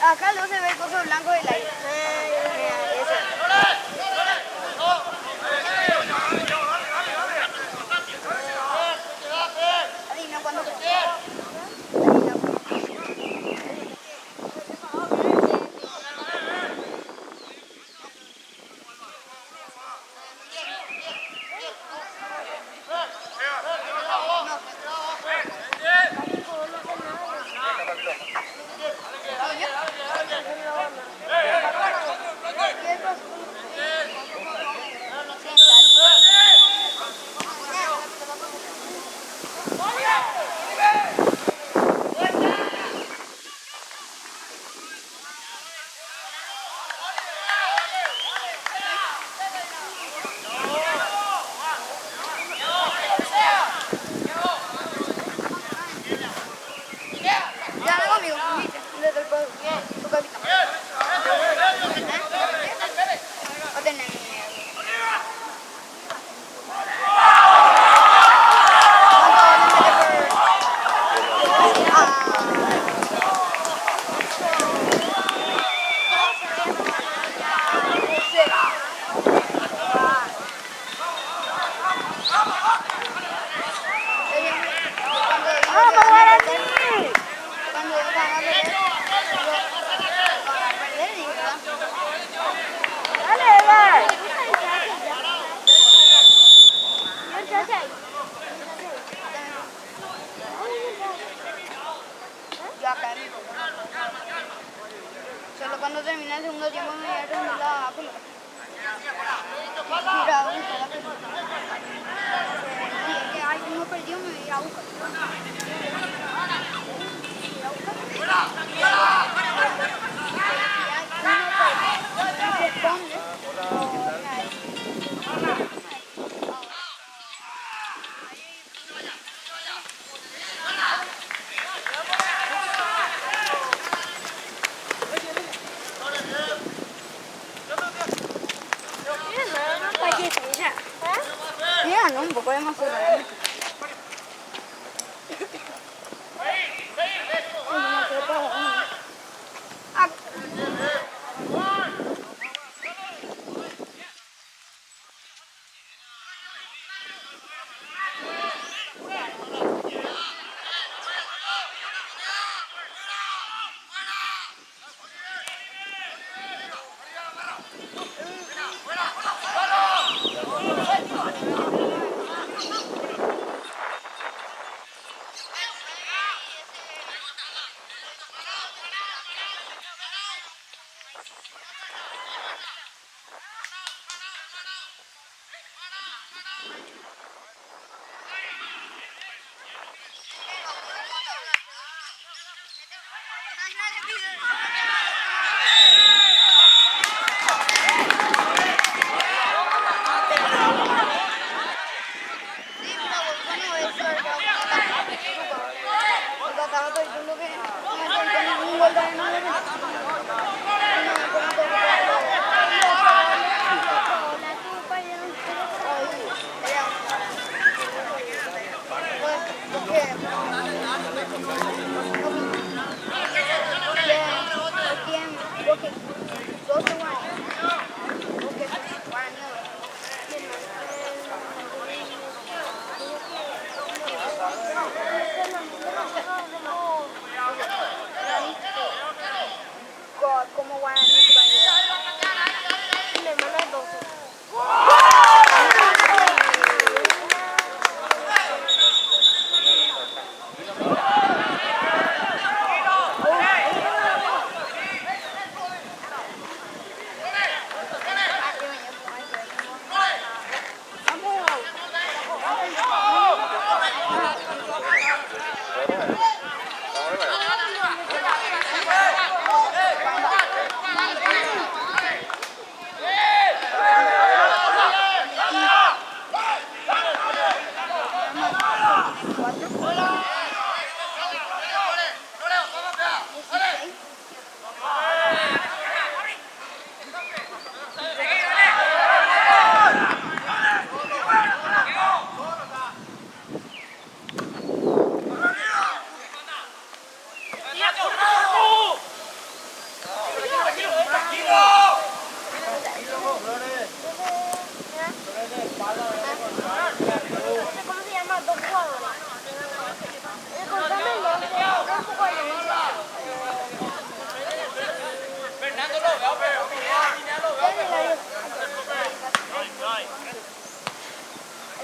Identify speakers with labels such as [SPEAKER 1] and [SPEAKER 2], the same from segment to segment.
[SPEAKER 1] Acá luego se ve el coso blanco del aire. Adivina cuándo. Solo cuando termina el segundo tiempo me voy a terminar la pelota. Mira, la pelota. Si es que hay uno perdido, me voy a buscar. Mira, no, un poco de más sola.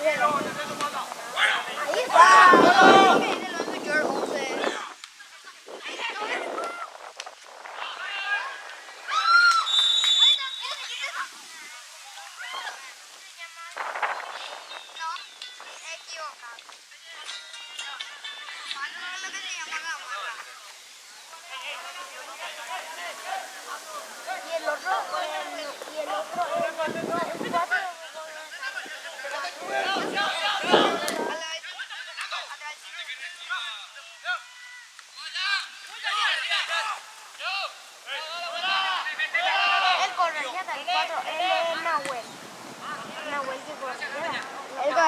[SPEAKER 1] Ahí está. Viene el New York 11.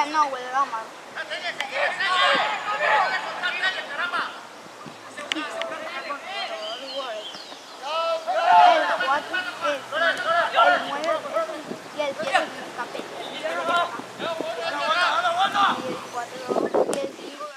[SPEAKER 1] No, güey, vamos. El 4, el 9 y el 10 escape. Y el 4 y el 5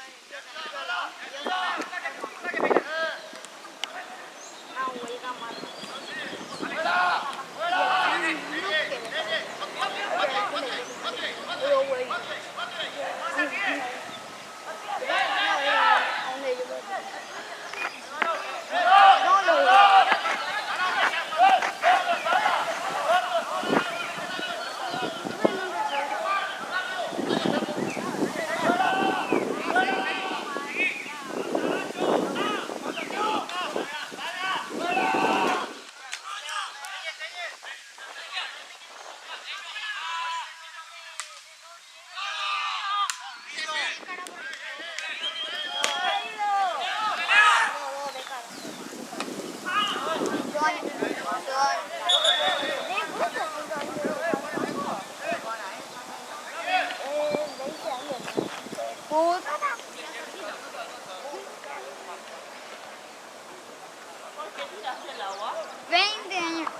[SPEAKER 1] 20 años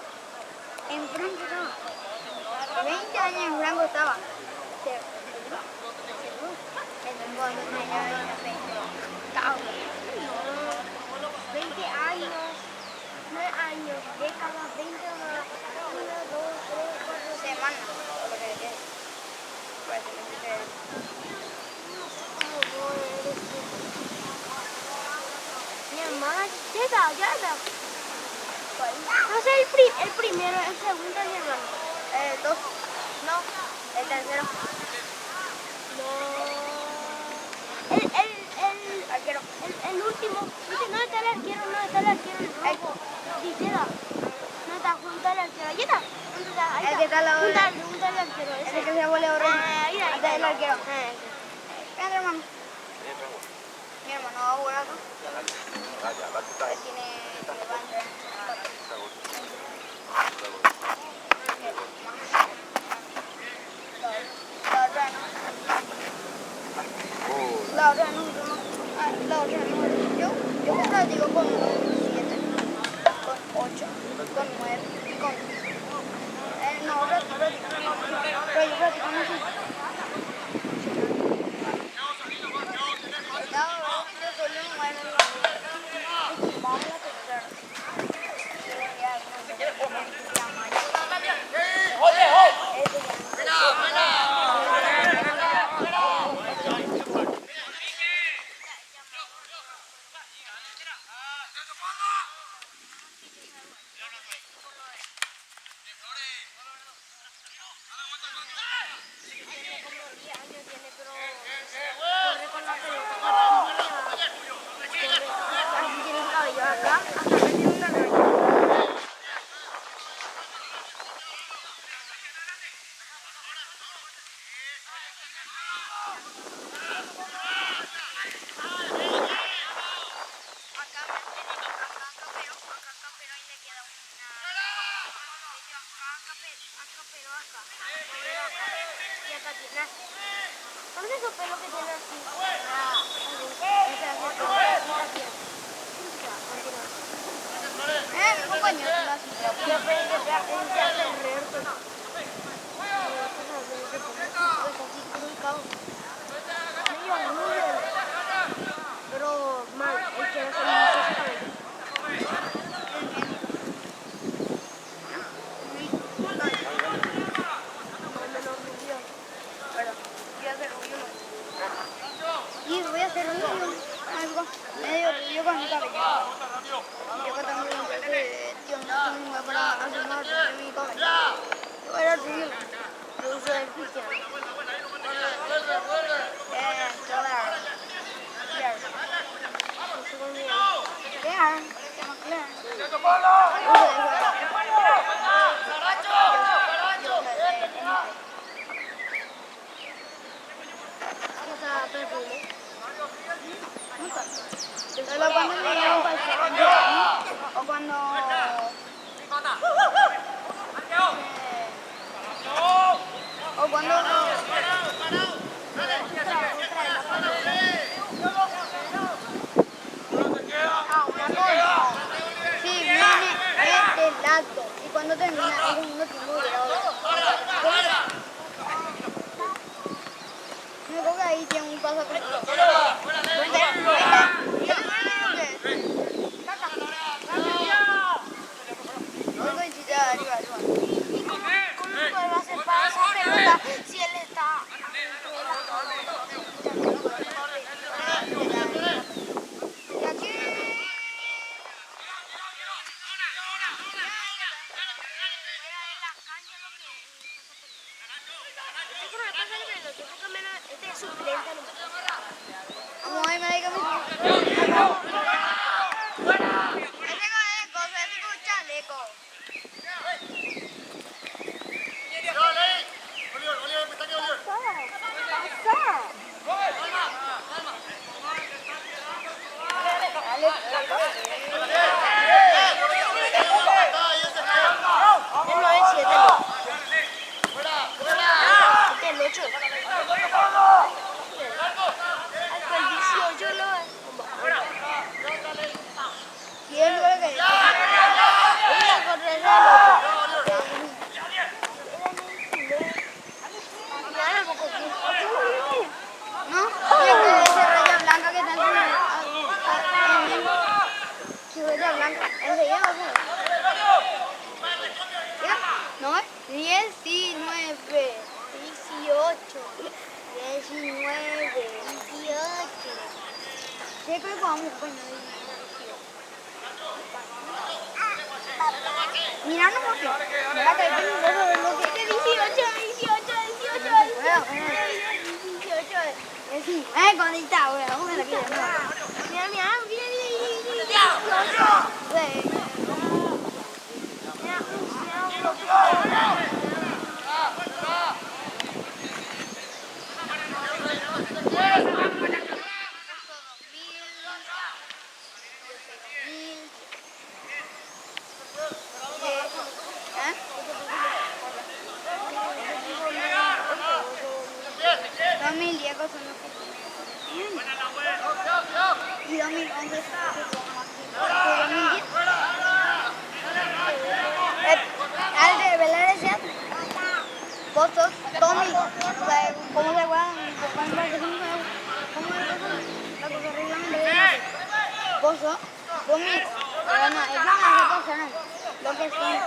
[SPEAKER 1] en Franco estaba. 20 años en Franco estaba. El tengo 2 años en 20 años, 9 años, décadas, 20, 1, 2, 3, 4 semanas. Mi hermana, ya. No sé el primero, el segundo, mi hermano. El 2. No, el tercero. No. Arquero. El último. No está el arquero, el rojo. Dijera. No está junto al arquero. Ahí está. El que está al lado. Junto al arquero. Ese que se vuelve rojo. Ahí está el arquero. Ven, hermano. Mi hermano va a jugar acá. Tiene revancha. La otra no. Yo siempre digo con 7, con 8, con 9, con... no, pero yo practico mucho. Vamos a la tercera. ¿Dónde es su pelo que tiene así? Pero mal, el que hace mucho cabello. Yo era tuyo. Yo uso el Cristiano. Claro. O cuando sí, viene este lado y cuando termina el segundo tiempo me creo que ahí tiene un paso si él está y aquí vamos a ir me diga chaleco. No, 19, 18. ¿Qué creo que vamos a poner? Mira, no porque. Mira que hay 18. Con el tao, vamos a ver aquí. Mira, mira. Y 2011 al de Belar vos sos Tommy, o sea, ¿cómo se juegan? ¿Cómo es la cosa reglamentaria? Vos sos Tommy, bueno, es una lo que son,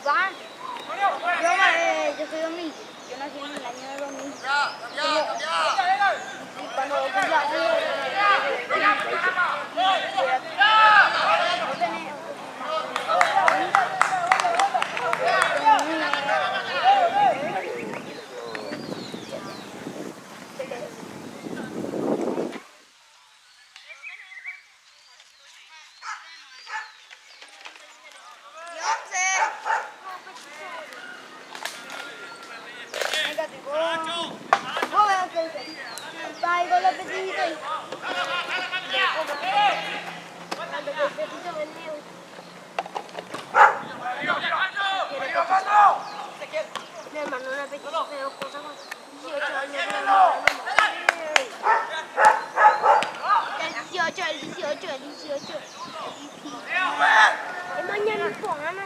[SPEAKER 1] van, yo soy 2000, yo nací en el año de 2000. Y cuando cumpla mi hermano una pequeña cosa con 18 años. El 18. Es mañana el programa.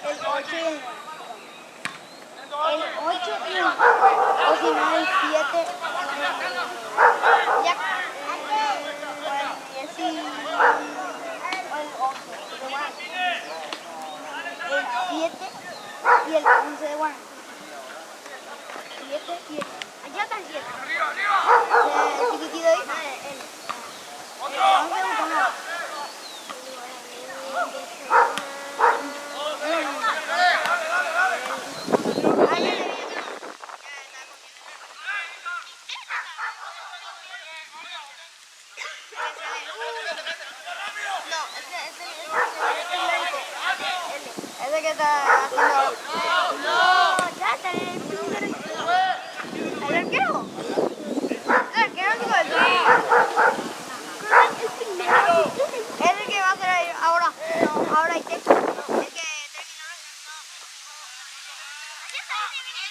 [SPEAKER 1] El 8 o si no el 7. Ya. El 7 y el 11 de Guanajuato. 7 y el... Allá está el 7. Ese que está haciendo ahora. No, ya está en el primer equipo. ¿El arquero? ¿El arquero digo el es el que va a hacer ahora. No, ahora hay que. El que terminó recién. Allá está, ahí viene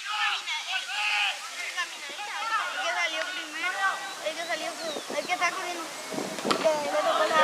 [SPEAKER 1] el que salió primero, el que salió segundo, el que está corriendo. Le tocó la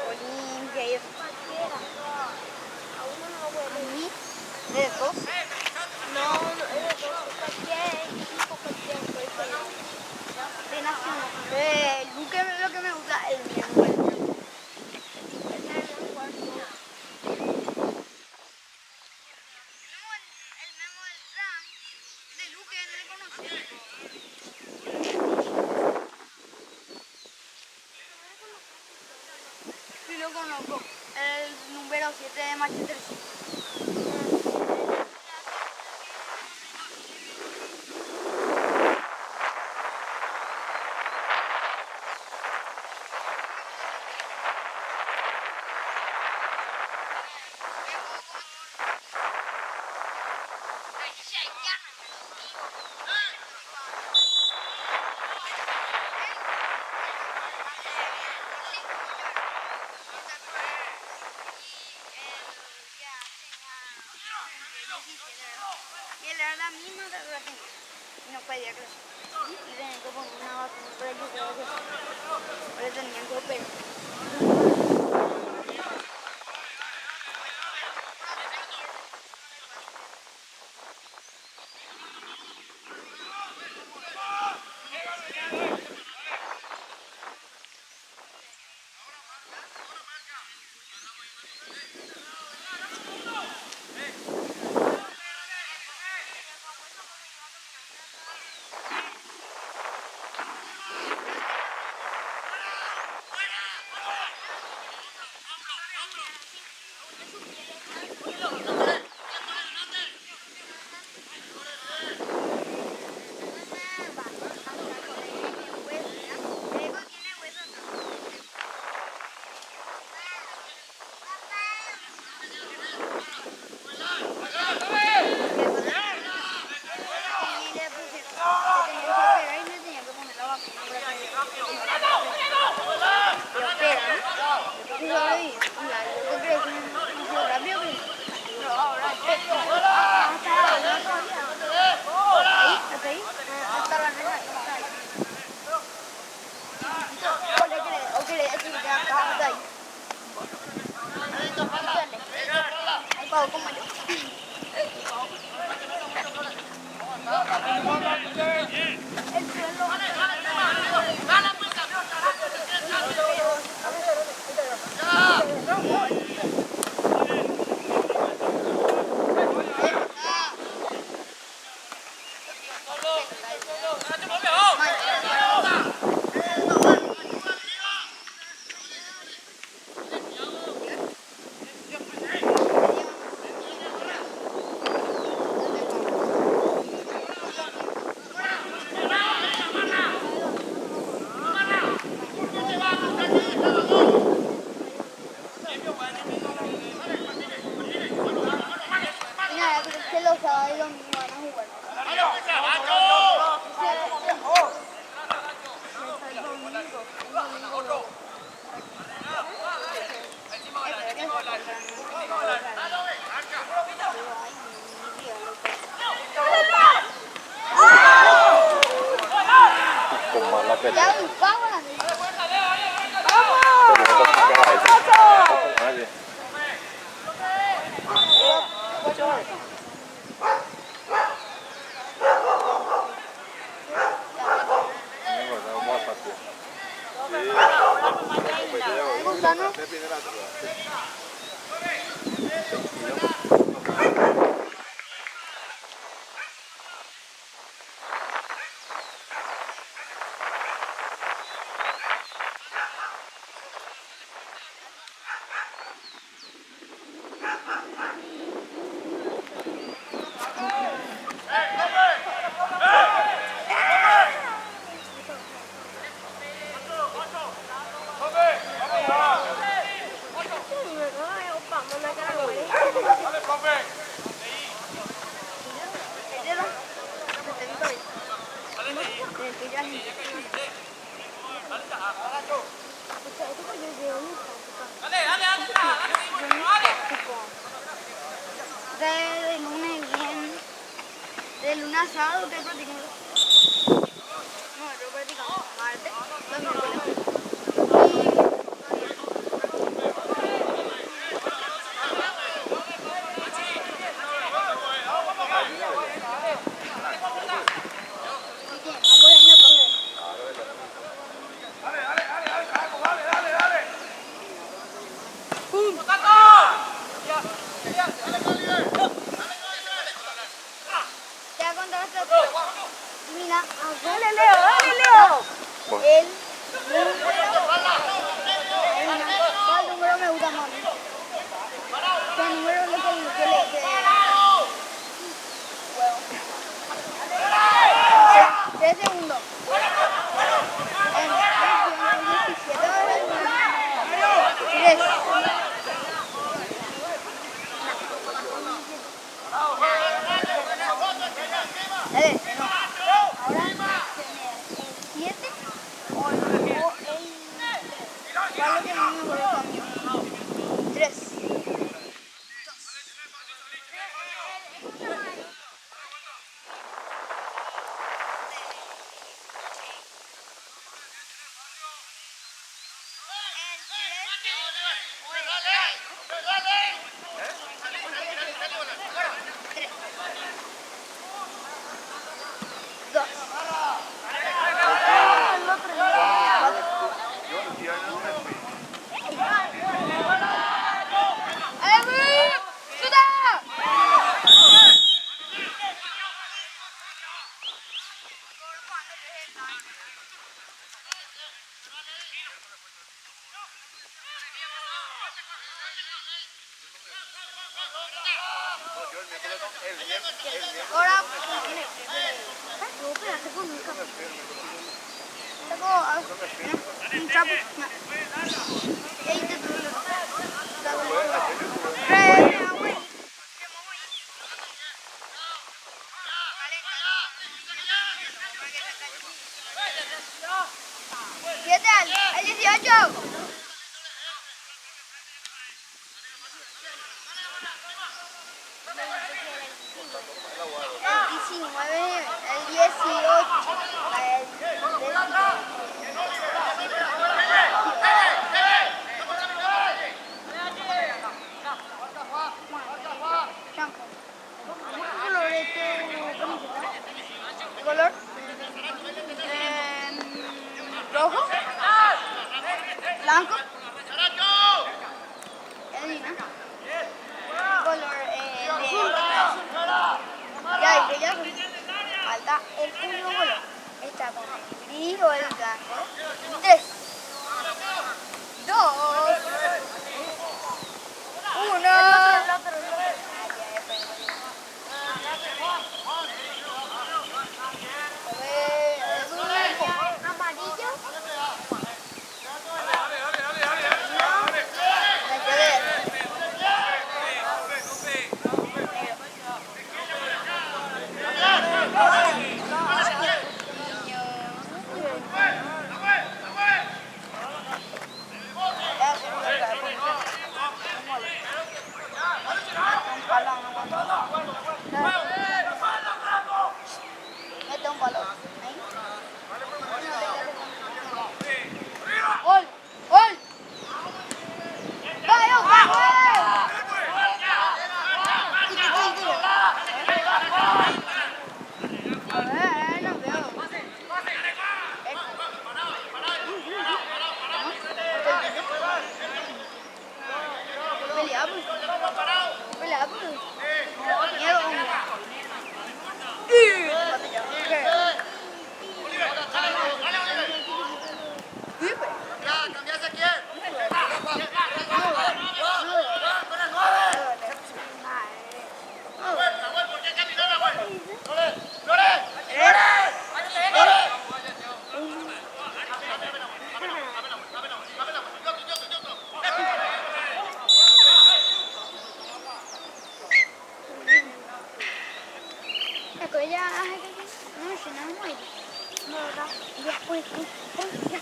[SPEAKER 1] Olimpia y eso. ¿De dos? No, es de dos. Cualquier equipo, cualquier. De nacional. Lo que me gusta es el Memo. El Memo del Ram. De Luque, no le conocí. Sí lo conozco. El número 7 de Manchester City. Y él era la misma de la gente. Y no podía crecer. Y tenían que poner una vacuna por allí. Por eso tenían que operar. Mira, que los sábados y domingos van a jugar.
[SPEAKER 2] aspetta.
[SPEAKER 1] Ya, vamos. Gusano? De lunes bien, de lunes a sábado estoy practicando. No, yo practicando martes, los miércoles. Ya contaste. Mira, dale Leo, dale Leo. El ¿cuál número me gusta más? ¿Qué número es lo que le huevo? 3 segundos. En 3. Ahora en 7 o en 3. ¿Cuál es el número de cambio? 3. Ahora, no, espérate, con un capo. Tengo un trapo. Y ahí te tuve. ¿Qué tal? El 18. El 19, el 18, ¿qué color es tu camiseta? ¿Qué color? ¿Rojo? ¿Blanco? ¿Qué color? Ya, falta el último color. Está con el gris o el blanco. 3, 2, 1. Amarillo. Ya, pues, ya.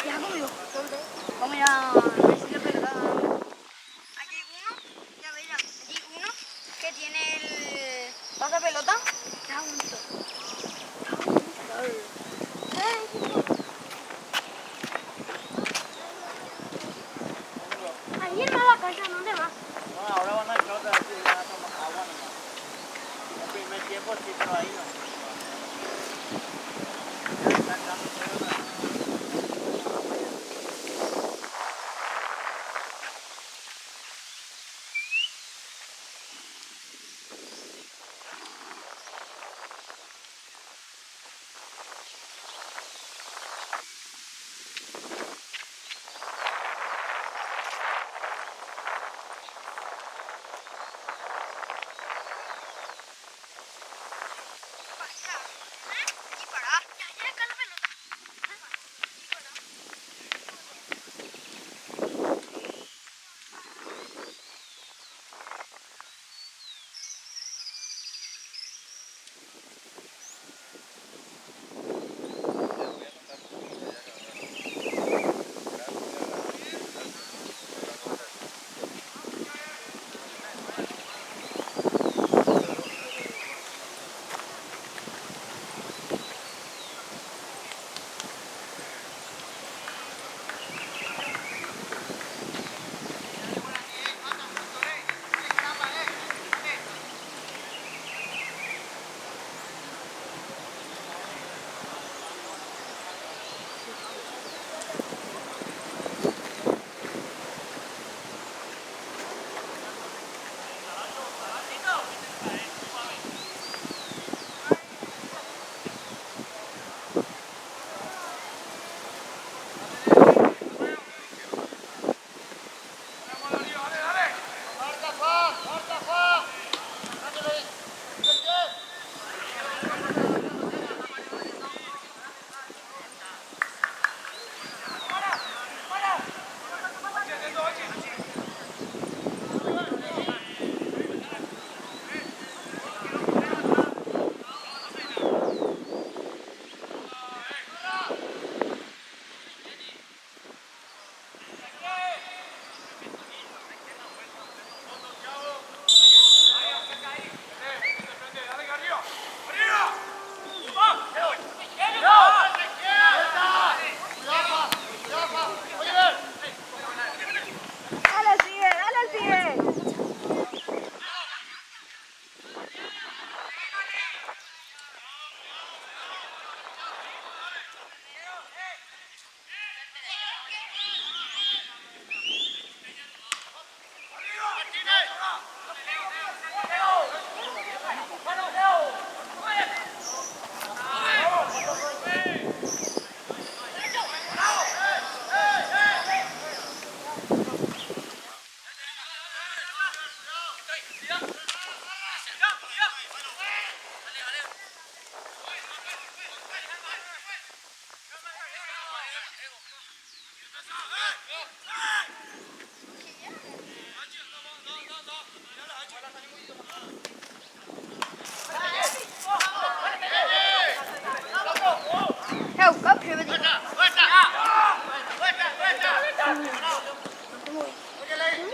[SPEAKER 1] Ya conmigo. ¿Dónde? Vamos a ir a decir la pelota. Aquí hay uno, ya veis, aquí hay uno que tiene el pasa pelota. Está bonito. Ayer va a la casa, ¿dónde vas?
[SPEAKER 2] No, ahora van a entrar otra vez y van a tomar agua nomás. El primer tiempo sí, pero ahí no. Ya está entrando todo otra vez.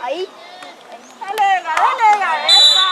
[SPEAKER 1] Ahí. Dale, eso.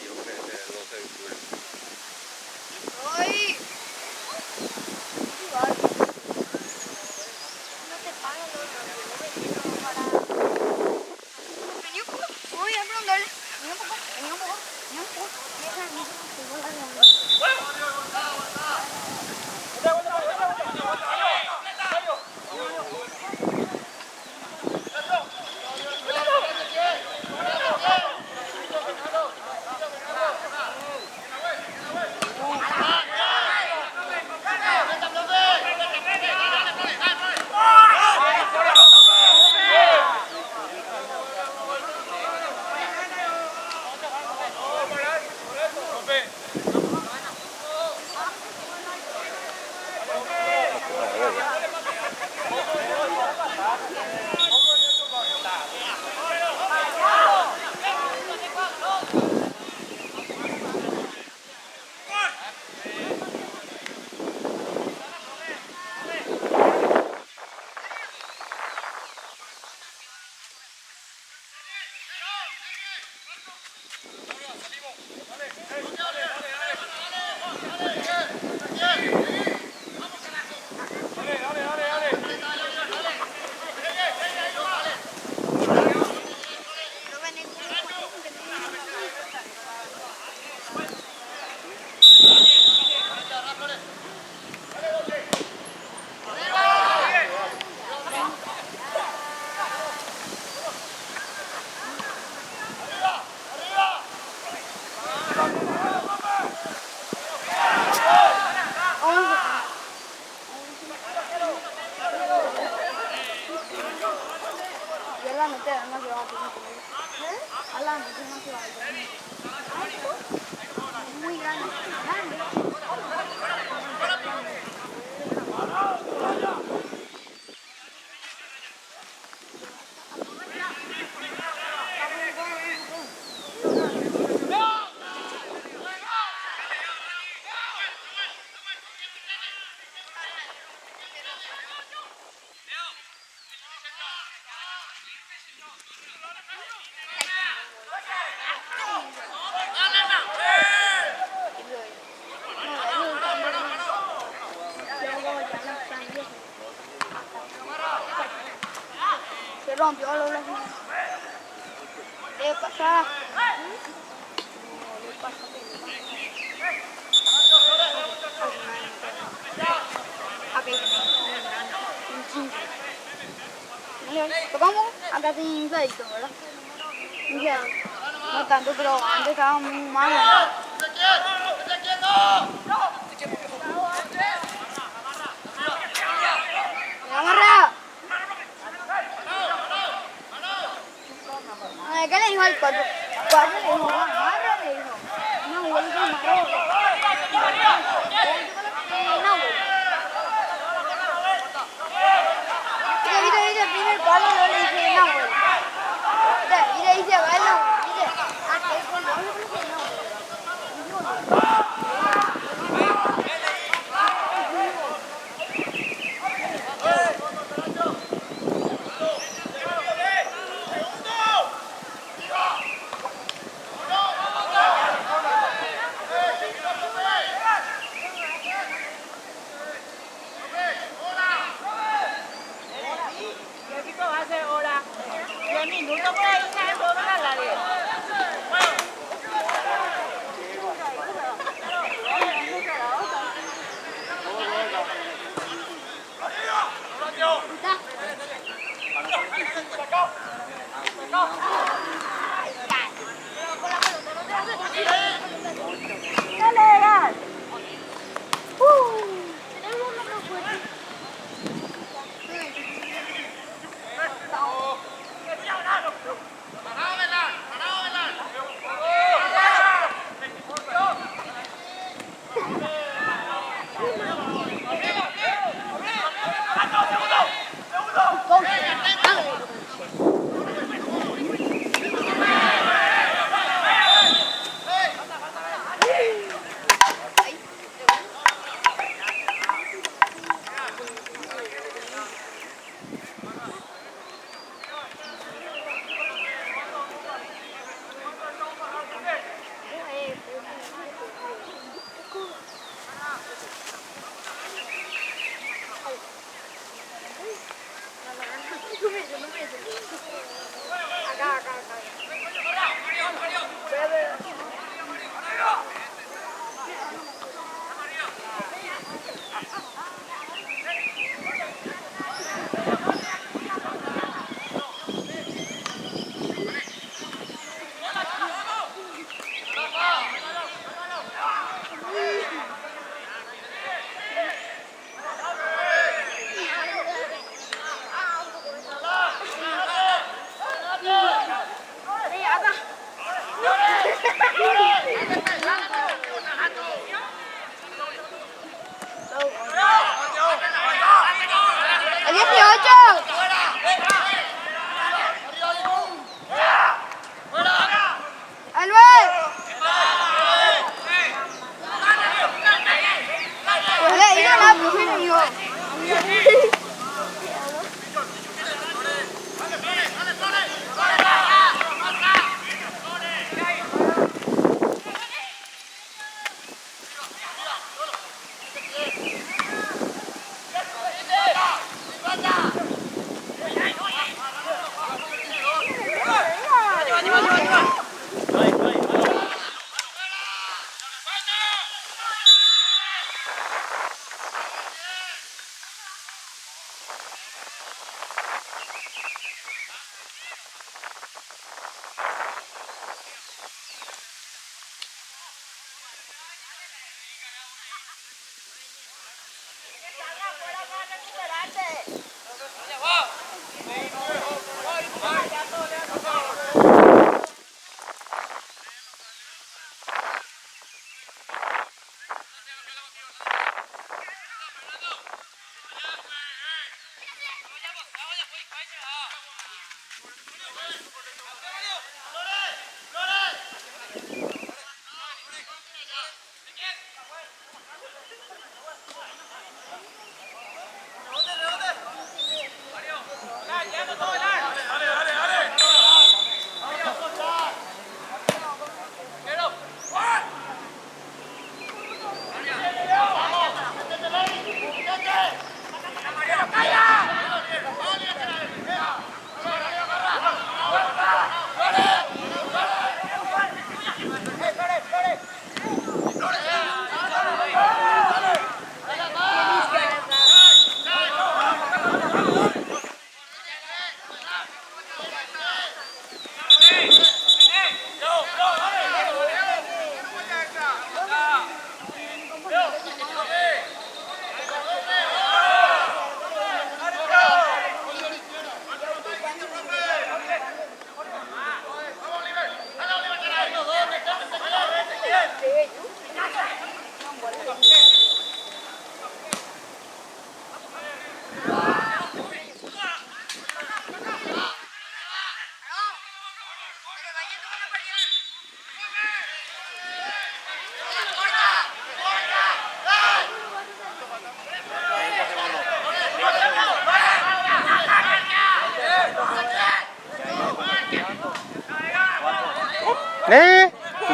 [SPEAKER 3] yo creo que lo sé.
[SPEAKER 1] ¡Ay! No te pagan los para... Vení un poco. Voy a preguntarle. Vení un poco. Vení un poco. Vení un poco. Muy grande. Se rompió lo blanco. Le pasa. Tocamos acá sin infladito, ¿verdad? No tanto, pero antes estaba muy mal. ¡Amarra! ¿Qué le dijo al cuatro? ¿Cuatro le dijo? ¿Amarra le dijo? No, vuelve a amarrar. No, dice, primer palo, no le dice no, güey. Y le dice, baila, dice, aquel con no, le dice no,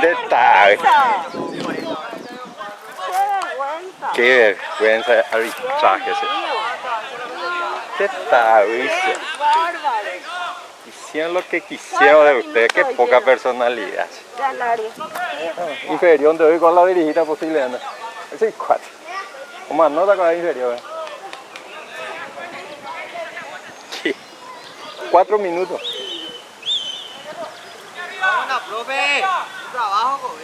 [SPEAKER 3] Detalhe. Qué vergüenza de arbitraje ese. ¿Qué tal, dice? Hicieron lo que quisieron de ustedes, qué poca personalidad. Inferior de hoy con la dirigida posible, anda. Ese es 4. O más nota con la inferior. Sí. 4 minutos.
[SPEAKER 2] Profe, trabajo,